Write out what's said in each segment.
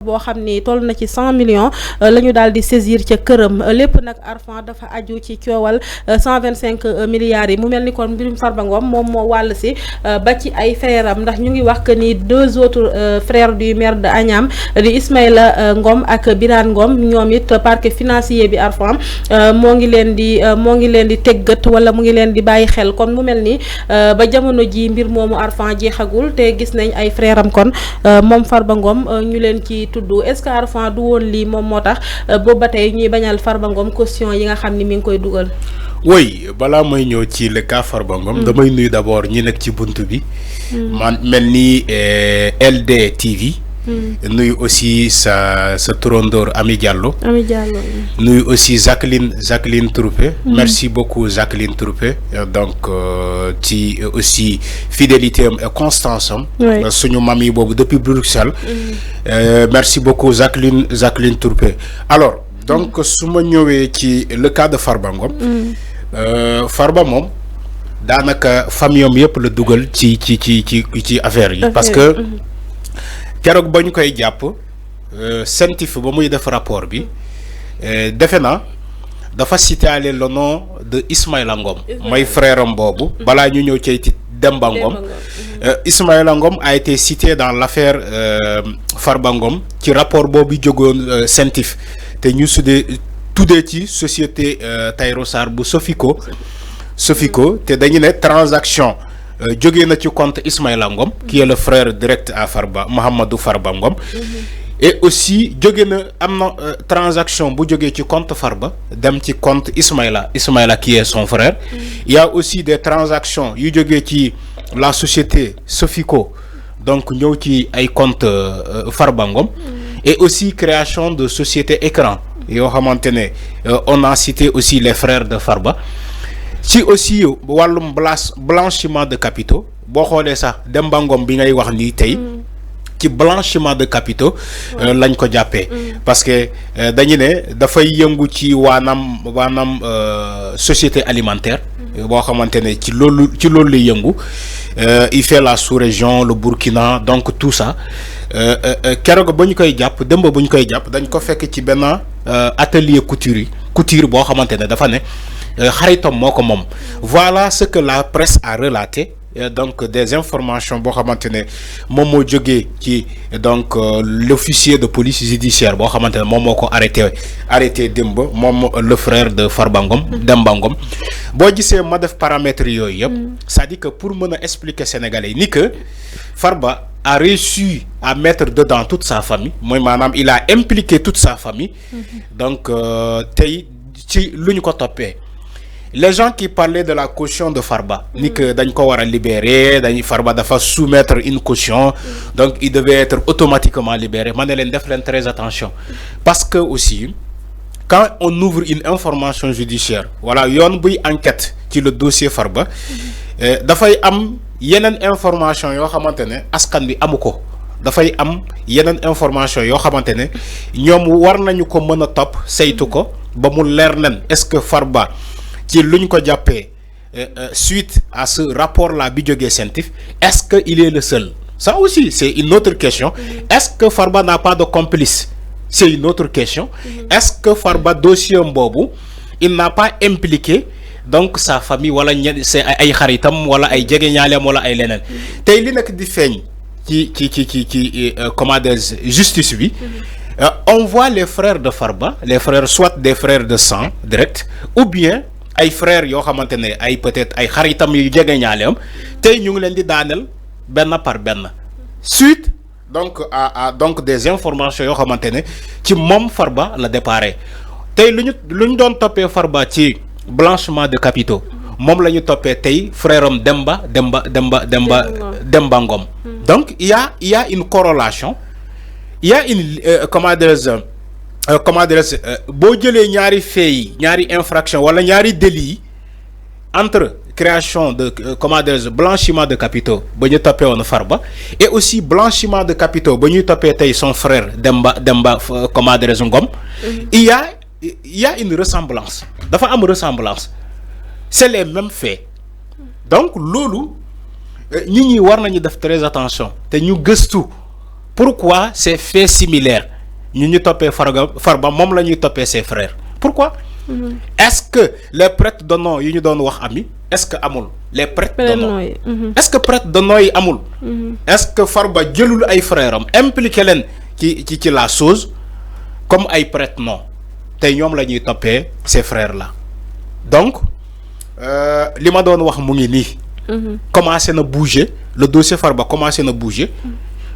boo xam ni toll na ci 100 millions la ñu daal di saisir ca këram lépp nag Arfan dafa aju ci coowal 125 milliards yi mu mel ni kon mbirum Farba Ngom moom moo wàll si ba ci ay frères am ndax ñu ngi wax que ni 2 autres frères du maire de Agnam di Ismaïla Ngom ak Birane Ngom ñoom it parquet financier bi Arfan moo ngi leen di teggat wala mu ngi leen di bàyyi xel kon mu mel ni ba jamono ji mbir moomu Arfan jeexagul te gis nañ ay frères am kon moom Farba Ngom ñu leen ci tudd est-ce que Arfan du woon lii moom moo tax boobu ba tey ñuy bañal Farba Ngom caution yi nga xam ni mi ngi koy dugal. oui balaa may ñëw ci le cas Farba Ngom damay nuyu d'abord ñi nekk ci bunt bi. man mel ni LD TV. nuyu aussi sa turandoor Ami Diallo. Ami Diallo. nuyu aussi Jacqueline Troupé. merci beaucoup Jacqueline Troupé donc ci aussi fidélité am et constance am. suñu mami boobu depuis Bruxelles. merci beaucoup Jacqueline Troupé alors donc su ma ñëwee ci le cas de Farba Ngom. Farba moom daanaka famille am yëpp la dugal ci affaire yi. parce que. keroog ba ñu koy jàpp CENTIF ba muy def rapport bi defe na dafa cité le nom de Ismaïla Ngom mooy frère am boobu balaa ñu ñëw ci Demba Ngom Ismaïla Ngom a été cité dans l'affaire Farba Ngom ci rapport boobu jógoon CENTIF te ñu tuddee ci société Tahirou Sarr bu Sofico te dañu ne transaction jóge na ci compte Ismaïla Ngom qui est le frère direct à Farba Mohamedou Farba Ngom et aussi jóge na am na transaction bu jógee ci compte Farba dem ci compte Ismaïla qui est son frère. Il y a aussi des transactions yu jógee ci la société Sofico donc ñëw ci ay compte Farba Ngom et aussi création de société écran yoo xamante ne on a cité aussi les frères de Farba. ci aussi wàllum blanchiment de capitaux boo xoolee sax Demba Ngom bi ngay wax nii tey ci blanchiment de capitaux lañ ko jàppee parce que dañu ne dafay yëngu ci waanam société alimentaire boo xamante ne ci loolu lay yëngu il fait la sous-région le Burkina donc tout ça keroog ba ñu koy jàpp démb bu ñu koy jàpp dañ ko fekk ci benn atelier couture boo xamante ne dafa ne xaritam moo ko moom. Voilà ce que la presse a relaté donc des informations boo xamante ne moom moo jógee ci donc l'officier de police judiciaire boo xamante ne moom moo ko arrêté démb moom le frère de Farba Ngom Demba Ngom boo gisee ma def paramètres yooyu yëpp c'est-à-dire que pour mën a expliquer Sénégalais ni que Farba a réussi à mettre dedans toute sa famille mooy maanaam il a impliqué toute sa famille donc tey ci lu ñu ko toppee. Les gens qui parlaient de la caution de Farba ni que dañ ko war a libérer dañuy Farba dafa soumettre une caution donc il devait être automatiquement libéré ma ne leen def leen très attention parce que aussi quand on ouvre une information judiciaire voilà yoon buy enquête ci le dossier Farba dafay am yeneen information yoo xamante ne askan bi amu ko dafay am yeneen information yoo xamante ne ñoom war nañu ko mën a topp saytu ko ba mu leer nen est-ce que Farba ci lu ñu ko jàppee suite à ce rapport là bi jógee CENTIF est-ce que il est le seul ça aussi c'est une autre question est-ce que Farba n'a pas de complice c'est une autre question est-ce que Farba dossier boobu il n'a pas impliqué donc sa famille wala c'est ay xaritam wala ay jegeñaaleem wala ay leneen tey li nekk di feeñ ci comment dire justice bi on voit les frères de Farba les frères soit des frères de sang direct ou bien ay frères yoo xamante ne ay peut-être ay xaritam yu jege ñaaleem tey ñu ngi leen di daaneel benn par benn suite donc à donc des informations yoo xamante ne ci moom Farba la déparé tey lu ñu doon toppee Farba ci blanchiment de capitaux moom la ñu toppee tey frère am Demba Ngom donc il y a une corrélation il y a une comment dirais-je boo jëlee ñaari faits yi ñaari infraction wala ñaari délits yi entre création de comment dirais-je blanchiment de capitaux ba ñu toppee woon Farba et aussi blanchiment de capitaux ba ñuy toppee tey son frère Demba comment dirais-je Ngom il y a une ressemblance dafa am ressemblance c'est les mêmes faits donc loolu nit ñi war nañu def très attention te ñu gëstu pourquoi ces faits similaires ñu ñu toppee Farba moom la ñuy toppee ses frères pourquoi est-ce que les prêtres de nom yu ñu doon wax ami est-ce que amul les prêtres de nom est-ce que prêtres de nom yi amul est-ce que Farba jëlul ay frères am impliqué leen ci la chose comme ay prêtres non tey ñoom la ñuy toppee ces frères là donc li ma doon wax mu ngi nii commencé na bouger le dossier Farba commencé na bouger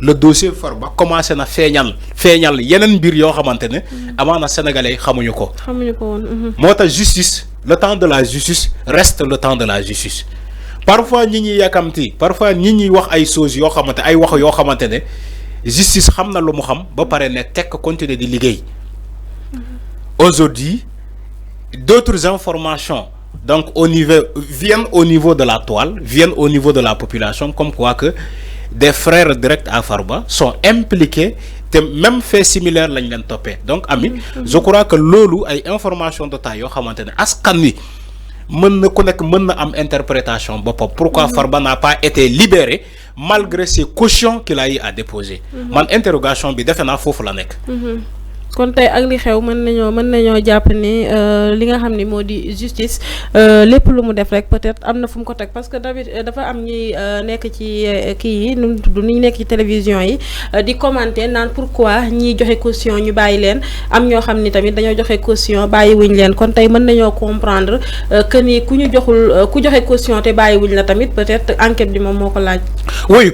le dossier Farba commencé na feeñal yeneen mbir yoo xamante ne amaana sénégalais xamuñu ko woon moo tax justice le temps de la justice reste le temps de la justice parfois nit ñi yàkkamti parfois nit ñi wax ay choses yoo xamante ay wax yoo xamante ne justice xam na lu mu xam ba pare ne tekk continuer di liggéey aujourd'hui d'autres informations donc viennent au niveau de la toile viennent au niveau de la population comme quoi que des frères directs à Farba sont impliqués te même fait similaire lañ leen toppee donc ami je crois que loolu ay information de taille yoo xamante ne askan wi mën na ku nekk mën na am interprétation boppam pourquoi Farba n'a pas été libéré malgré ces cautions qu'il a eu à déposer man interrogation bi defe naa foofu la nekk kon tey ak li xew mën nañoo jàpp ni li nga xam ni moo di justice lépp lu mu def rek peut-être am na fu mu ko teg parce que dafa am ñuy nekk ci kii yi nu mu tudd ni ñu nekk ci télévision yi di commenter naan pourquoi ñiy joxe caution ñu bàyyi leen am ñoo xam ni tamit dañoo joxe caution bàyyi wuñ leen kon tey mën nañoo comprendre que ni ku joxe caution te bàyyi wuñ la tamit peut-être enquête bi moom moo ko laaj. oui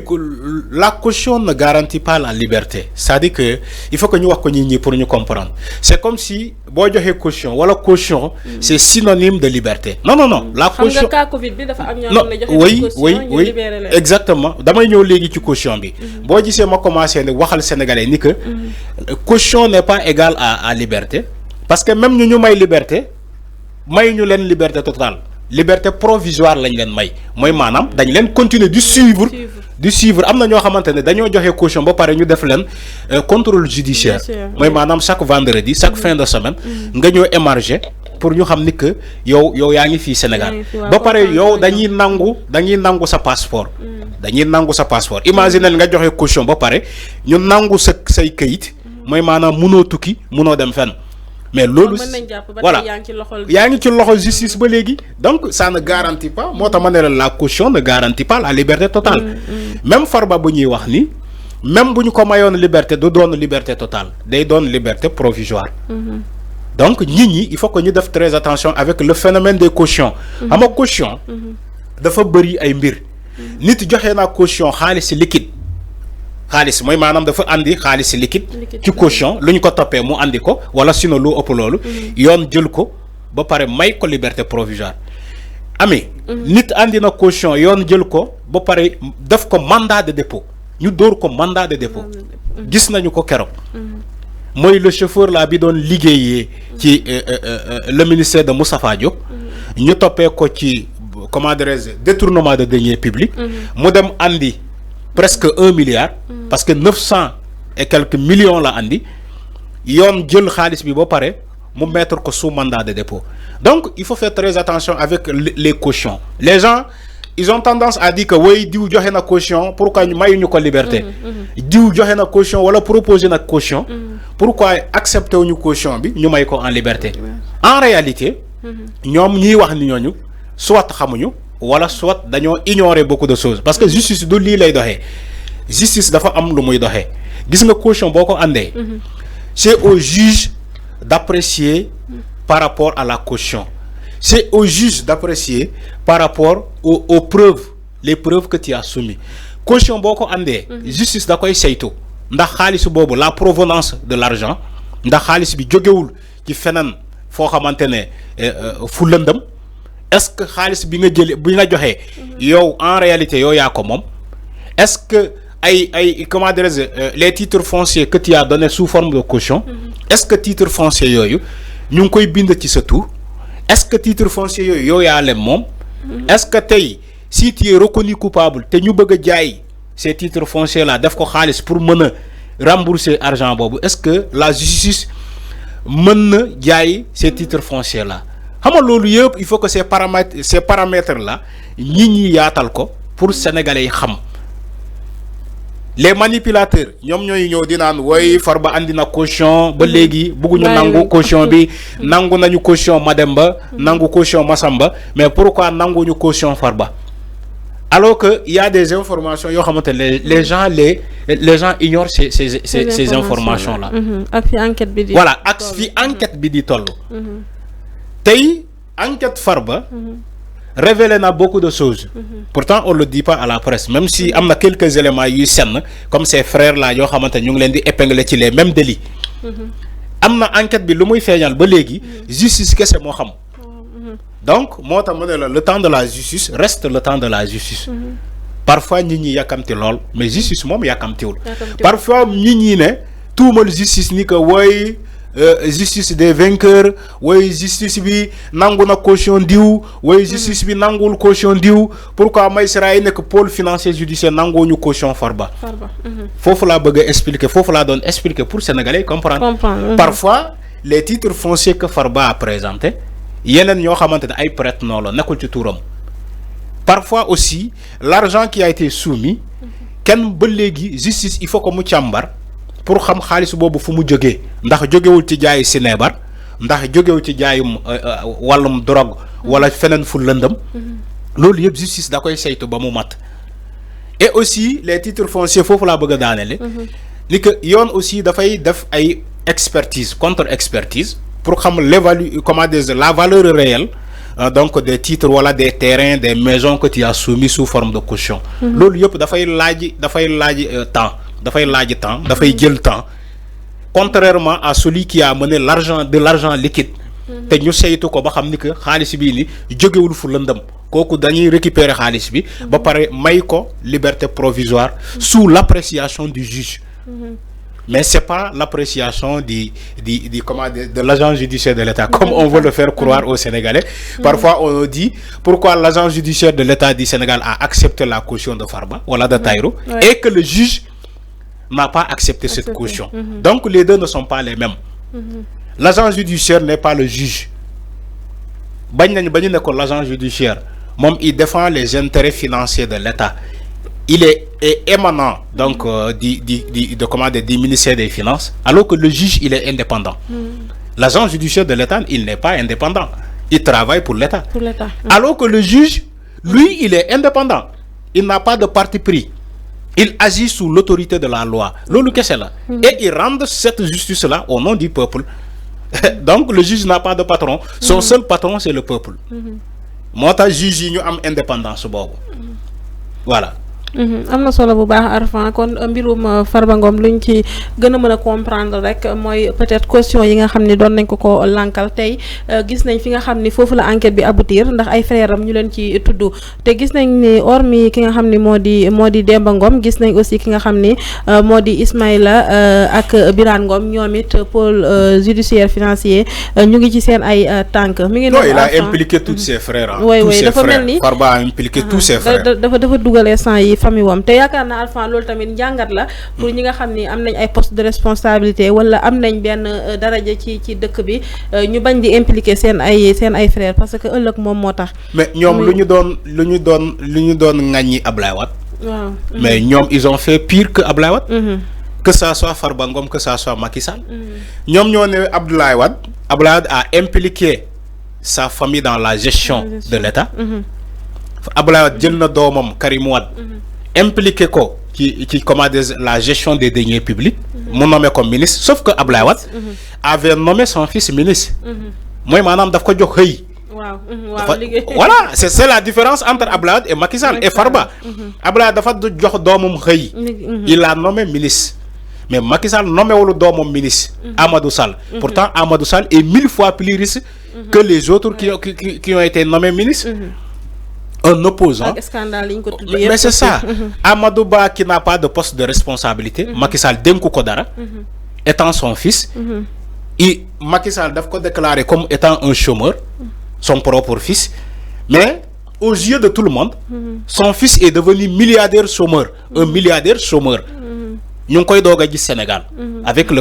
la caution ne garantit pas la liberté c'est-à-dire que il faut que ñu wax ko ñi pour ñu comprendre c'est comme si boo joxee caution wala caution c'est synonyme de liberté non la caution xam nga cas Covid bi dafa am ñoo xam ne joxe caution ñu libéré leen exactement damay ñëw léegi ci caution bi boo gisee ma commencé ne waxal sénégalais ni que caution n'est pas égale à liberté parce que même ñu may liberté may ñu leen liberté totale liberté provisoire lañ leen may mooy maanaam dañ leen continuer di suivre am na ñoo xamante ne dañoo joxe caution ba pare ñu def leen contrôle judiciaire mooy maanaam chaque vendredi chaque fin de semaine nga ñëw émarger pour ñu xam ni que yow yaa ngi fii Sénégal ba pare yow dañuy nangu sa passeport imagine nga joxe caution ba pare ñu nangu say këyit mooy maanaam munoo tukki munoo dem fenn mais loolu voilà yaa ngi ci loxo justice ba léegi donc ça ne garantit pas moo tax ma ne la caution ne garantit pas la liberté totale même Farba bu ñuy wax ni même bu ñu ko mayoon liberté du doon liberté totale day doon liberté provisoire donc nit ñi il faut que ñu def très attention avec le phénomène des cautions xam nga caution dafa bëri ay mbir nit joxe naa caution xaalis liquide xaalis mooy maanaam dafa andi xaalis liquide ci caution lu ñu ko toppee mu andi ko wala sinon lu ëpp loolu yoon jël ko ba pare may ko liberté provisoire ami nit andi na caution yoon jël ko ba pare def ko mandat de dépôt ñu dóor ko mandat de dépôt gis nañu ko keroog mooy le chauffeur là bi doon liggéeyee ci le ministère de Moustapha Diop ñu toppee ko ci comment dirais-je détournement de deniers publics mu dem andi presque 1 milliard parce que 900 et quelques millions la andi yoon jël xaalis bi ba pare mu mettre ko sous mandat de dépôt donc il faut faire très attention avec les cautions les gens ils ont tendance à dire que way diw joxe na caution pourquoi ñu mayuñu ko liberté diw joxe na caution wala proposer na caution pourquoi accepter wuñu caution bi ñu may ko en liberté en réalité ñoom ñiy wax ni ñooñu soit xamuñu wala soit dañoo ignorer beaucoup de choses parce que justice du lii lay doxee justice dafa am lu muy doxee gis nga caution boo ko andee c'est au juge d'apprécier par rapport à la caution c'est au juge d'apprécier par rapport aux preuves les preuves que tu as soumis caution boo ko andee justice da koy saytu ndax xaalis boobu la provenance de l'argent ndax xaalis bi jógewul ci feneen foo xamante ne fu lëndëm est-ce que xaalis bi nga jëlee bi nga joxee yow en réalité yow yaa ko moom est-ce que ay comment dirais-je les titres fonciers que tu as donné sous forme de caution est-ce que titres fonciers yooyu ñu ngi koy bind ci sa tur est-ce que titres fonciers yooyu yow yaa leen moom est-ce que tey si tu es reconnu coupable te ñu bëgg a jaay ces titres fonciers là def ko xaalis pour mën a rembourser argent boobu est-ce que la justice mën na jaay ces titres fonciers là xam nga loolu yëpp il faut que ces paramètres là ñi yaatal ko pour sénégalais yi xam les manipulateurs ñom ñoy ñëw di naan woy Farba andi na caution ba légui bëgguñu nangu caution bi nangu nañu caution Mademba nangu caution Massamba mais pourquoi nanguñu caution Farba alors que il y a des informations yo xamante les gens ignorent ces informations là ak fi enquête bi di voilà ak fi enquête bi di tollu tay enquête Farba révèle beaucoup de choses. Pourtant, on ne le dit pas à la presse. Même si il y a quelques éléments comme ces frères-là, ils ont épinglé les mêmes délits. Il y a une enquête qui fait justice, que c'est moi. Donc, moi, le temps de la justice reste le temps de la justice. Parfois, nous avons mais justice, moi, parfois, nous avons tout le monde justice, ni que justice des vainqueurs, oui, justice bi nanguna caution diou, oui, justice bi nangul caution diou. Pourquoi Maïsraël n'est que pôle financier judiciaire nangou caution Farba. Faut la bëgg expliquer, faut la donner expliquer pour Sénégalais comprendre. Parfois, les titres fonciers que Farba a présentés, yenen ñoo xamantene ay prête non la nekul ci touram. Parfois aussi, l'argent qui a été soumis, ken ba légui justice il faut que mu càmbar pour xam xaliss bobu fu mu joggé ndax joggéwul ci jaay sinébar ndax joggéwul ci jaayum walum drogue wala fenen fu lëndëm lolou yeb justice da koy saytu ba mu mat et aussi les titres fonciers fofu la bëgg daanelé ni que yoon aussi da fay def ay expertise contre expertise pour xam la valeur réelle donc des titres voilà des terrains des maisons que tu as soumis sous forme de caution lolou yeb da fay laaj temps dafay laaj temps dafay jël temps contrairement à celui qui a mené l'argent liquide te ñu saytu ko ba xam ni que xaalis bi ni jógewul fu lëndëm kooku dañuy récupérer xaalis bi ba pare may ko liberté provisoire sous l'appréciation du juge mais c'est pas l'appréciation de l'agent judiciaire de l'État comme on veut le faire croire aux Sénégalais. Parfois on dit pourquoi l'agent judiciaire de l'État du Sénégal a accepté la caution de Farba voilà de Tahirou et que le juge n'a pas accepté cette caution. Donc les deux ne sont pas les mêmes. L'agent judiciaire n'est pas le juge. L'agent judiciaire, il défend les intérêts financiers de l'État. Il est émanant donc du ministère des Finances, alors que le juge il est indépendant. L'agent judiciaire de l'État il n'est pas indépendant. Il travaille pour l'État. Alors que le juge, lui, il est indépendant. Il n'a pas de parti pris. Il agit sous l'autorité de la loi. Et il rend cette justice-là au nom du peuple. Donc le juge n'a pas de patron. Son seul patron, c'est le peuple. Moi, le juge, il a indépendance. Voilà. amna solo bu baax Arfan kon mbirum Farba Ngom luñ ci gëna mëna comprendre rek moy peut-être question yi nga xamni doon nañ ko lankal tay gis nañ fi nga xamni fofu la enquête bi aboutir ndax ay frères am ñu leen ci tuddu te gis nañ ni hormis ki nga xamni modi Demba Ngom gis nañ aussi ki nga xamni modi Ismaïla ak Birane Ngom ñomit pôle judiciaire financier ñu ngi ci seen ay tank mi ngi non il a impliqué tous ses frères oui, tous ses frères Farba a impliqué tous ses frères dafa dugalé sang yi famille wam te yakarna Alpha lol tamit jangat la pour ñi nga xamni am nañ ay poste de responsabilité wala am nañ ben daraja ci dëkk bi ñu bañ di impliquer seen ay frères parce que ëlëk mom motax mais ñom luñu doon ngagne Ablaye Wade waaw mais ñom ils ont fait pire que Ablaye Wade que ça soit Farba Ngom que ça soit Macky Sall ñom ñoo né Abdoulaye Wade a impliqué sa famille dans la gestion de l'État Abdoulaye Wade jël na domam Karim Wade impliqué ko qui commande la gestion des deniers publics mon nommé comme ministre sauf que Abdoulaye Wade avait nommé son fils ministre moi madame daf ko jox xey voilà c'est la différence entre Abdoulaye Wade et Macky Sall et Farba Abdoulaye dafa jox domam xey il a nommé ministre mais Macky Sall nommé wolu domam ministre Amadou Sall pourtant Amadou Sall est 1000 fois plus riche que les autres qui ont été nommés ministres un opposant mais c'est ça Amadou Ba qui n'a pas de poste de responsabilité Macky Sall denkou ko dara étant son fils et Macky Sall daf ko déclarer comme étant un chômeur son propre fils mais aux yeux de tout le monde son fils est devenu milliardaire chômeur un milliardaire chômeur ñu koy doga gis Sénégal avec le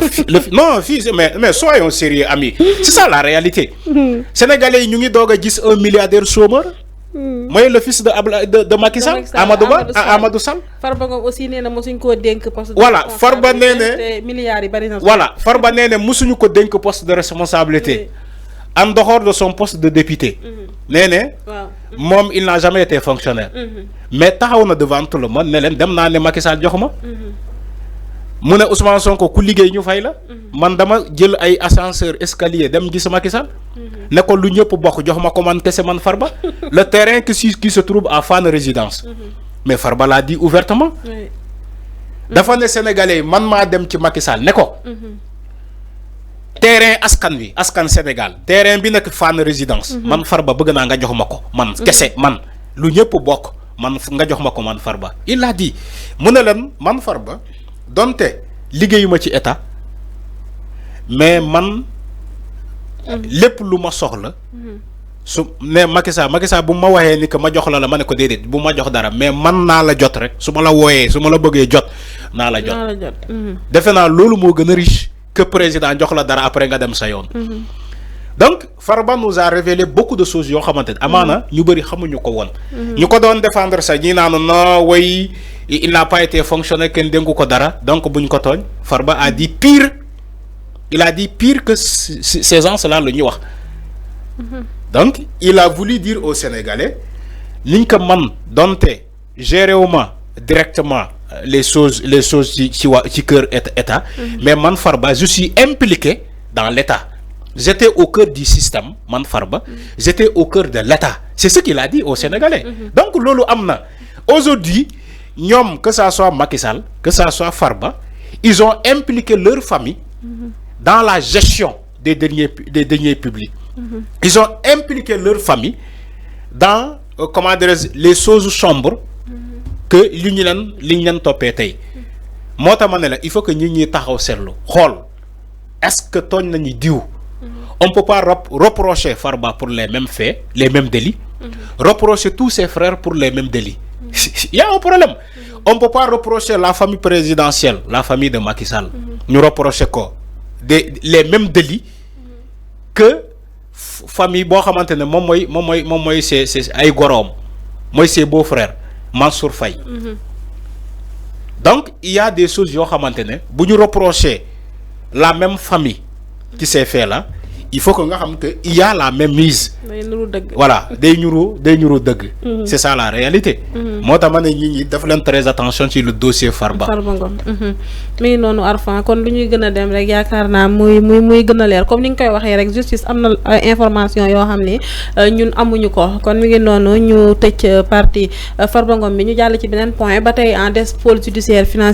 non fils mais soyons sérieux amis c'est ça la réalité sénégalais ñu ngi doga gis un milliardaire chômeur mooy le fils de Macky Sall. Amadou Sall. Farba Ngom aussi nee na mosuñ koo dénk poste de voilà Farba nee na milliards yi bari na. voilà Farba nee na mosuñu ko dénk poste de responsabilité. En dehors de son poste de député. nee na moom il n'a jamais été fonctionnaire. mais taxaw na devant tout le monde ne leen dem naa ne Macky Sall jox ma. mu ne Ousmane Sonko ku liggéey ñu fay la. man dama jël ay ascenseur escalier dem gis Macky Sall. ne ko lu ñëpp bokk jox ma ko man kese man Farba. le terrain qui se trouve à Fann Résidence. mais Farba l'a dit ouvertement. dafa ne Sénégalais man maa dem ci Macky Sall ne ko. terrain askan Sénégal terrain bi nekk Fann Résidence. man Farba bëgg naa nga jox ma ko man kese man lu ñëpp bokk man nga jox ma ko man Farba. il a dit mu ne leen man Farba. donte liggéeyuma ci état mais man lépp lu ma soxla su ne Macky Sall bu ma waxee ni que ma jox la ma ne ko déedéet bu ma jox dara mais man naa la jot rek su ma la wooyee su ma la bëggee jot naa la jot defe naa loolu moo gën a riche que président jox la dara après nga dem sa yoon. Donc Farba nous a révélé beaucoup de choses yoo xamante ne amaana ñu bëri xamuñu ko woon. ñu ko doon défendre sax ñi naan non way il n'a pas été fonctionnaire kenn dénku ko dara donc buñ ko tooñ Farba a dit pire il a dit pire que ces gens-là la ñuy wax. Donc il a voulu dire aux Sénégalais liñ ko man donte géré wu ma directement les choses ci kër état. mais man Farba je suis impliqué dans l'état. J'étais au cœur du système, man Farba. J'étais au cœur de l'État. C'est ce qu'il a dit aux Sénégalais. Donc, lolo amna. Aujourd'hui, que ça soit Macky Sall, que ça soit Farba, ils ont impliqué leur famille dans la gestion des deniers publics. Ils ont impliqué leur famille dans, les choses sombres que l'union topé tay. Mota manela, il faut que nous n'y taxaw serlo. Est-ce que ton nani diou? On ne peut pas reprocher Farba pour les mêmes faits, les mêmes délits, reprocher tous ses frères pour les mêmes délits. Il y a un problème. On ne peut pas reprocher la famille présidentielle, la famille de Macky Sall, nous reprocher quoi les mêmes délits que famille bo xamantene mom c'est ay gorom moy ses beaux-frères Mansour Faye. Donc il y a des choses yo xamantene bu ñu reprocher la même famille qui s'est fait là, il faut que nga xam que il y a la même mise. Voilà, day ñuru deug. C'est ça la réalité. Moo tax ma ne ñi def leen très attention ci le dossier Farba Ngom. Mais noonu Arfan kon lu ñuy gëna dem rek yaakaar naa muy gëna leer comme ni nga koy waxee rek justice am na information yoo xam ne ñun amuñu ko kon mi ngi noonu ñu tëj partie Farba Ngom bi ñu jàll ci beneen point ba tey en des pôle judiciaire financier